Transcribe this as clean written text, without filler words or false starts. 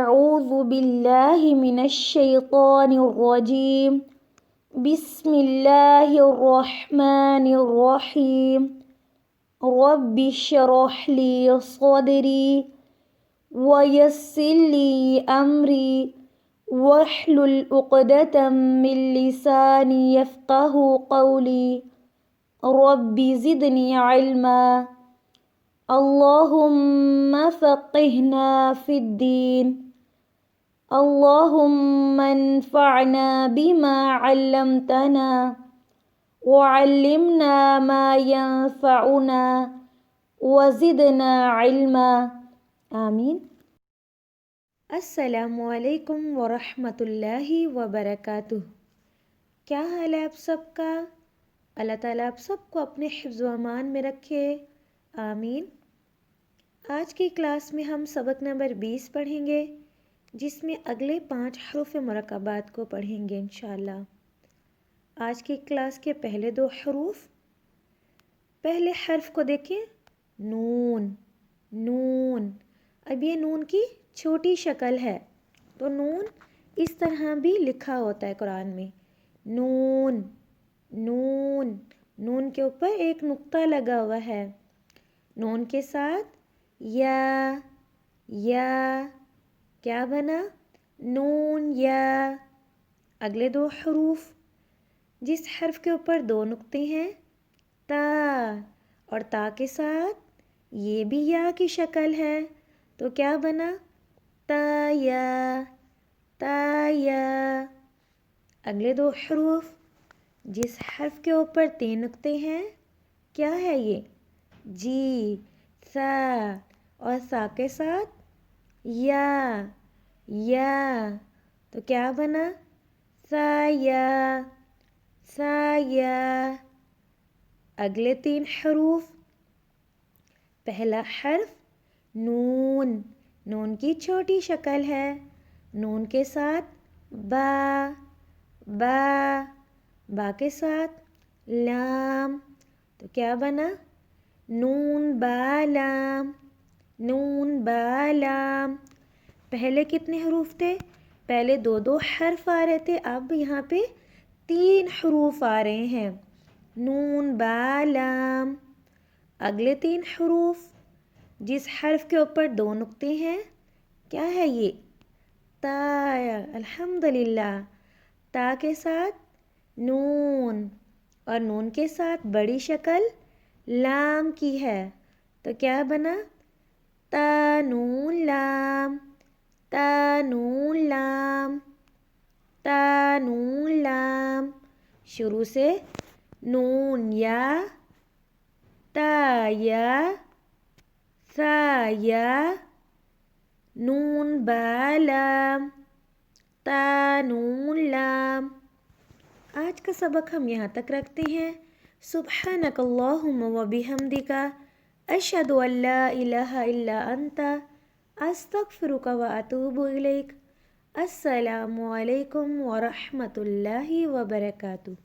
أعوذ بالله من الشيطان الرجيم بسم الله الرحمن الرحيم رب اشرح لي صدري ويسر لي أمري واحلل عقدة من لساني يفقه قولي رب زدني علما اللهم فقهنا في الدين اللهم انفعنا بما علمتنا وعلمنا ما ينفعنا وزدنا علما آمین۔ السلام علیکم ورحمۃ اللہ وبرکاتہ۔ کیا حال ہے آپ سب کا؟ اللہ تعالیٰ آپ سب کو اپنے حفظ و امان میں رکھے، آمین۔ آج کی کلاس میں ہم سبق نمبر 20 پڑھیں گے، جس میں اگلے 5 حروف مرکبات کو پڑھیں گے انشاءاللہ۔ آج کی کلاس کے پہلے 2 حروف، پہلے حرف کو دیکھیں، نون۔ نون، اب یہ نون کی چھوٹی شکل ہے، تو نون اس طرح بھی لکھا ہوتا ہے قرآن میں، نون نون۔ نون کے اوپر ایک نقطہ لگا ہوا ہے، نون کے ساتھ یا، کیا بنا؟ نون یا۔ اگلے 2 حروف، جس حرف کے اوپر 2 نقطے ہیں، تا، اور تا کے ساتھ یہ بھی یا کی شکل ہے، تو کیا بنا؟ تا یا۔ اگلے 2 حروف، جس حرف کے اوپر 3 نقطے ہیں، کیا ہے یہ؟ جی، سا، اور سا کے ساتھ یا، تو کیا بنا؟ سا یا۔ اگلے 3 حروف، پہلا حرف نون، نون کی چھوٹی شکل ہے، نون کے ساتھ با، با کے ساتھ لام، تو کیا بنا؟ نون با لام۔ پہلے کتنے حروف تھے؟ پہلے 2 حرف آ رہے تھے، اب یہاں پہ 3 حروف آ رہے ہیں، نون با لام۔ اگلے 3 حروف، جس حرف کے اوپر 2 نقطے ہیں، کیا ہے یہ؟ تا، الحمدللہ، تا کے ساتھ نون، اور نون کے ساتھ بڑی شکل لام کی ہے، تو کیا بنا؟ تا نون لام۔ شروع سے نون یا، تا یا، سا یا، نون با لام، تا نون لام۔ آج کا سبق ہم یہاں تک رکھتے ہیں۔ سبحانک اللہم و بحمدک، اشہد ان لا الہ الا انت، استغفرک و اتوب الیک۔ السلام علیکم ورحمۃ اللہ وبرکاتہ۔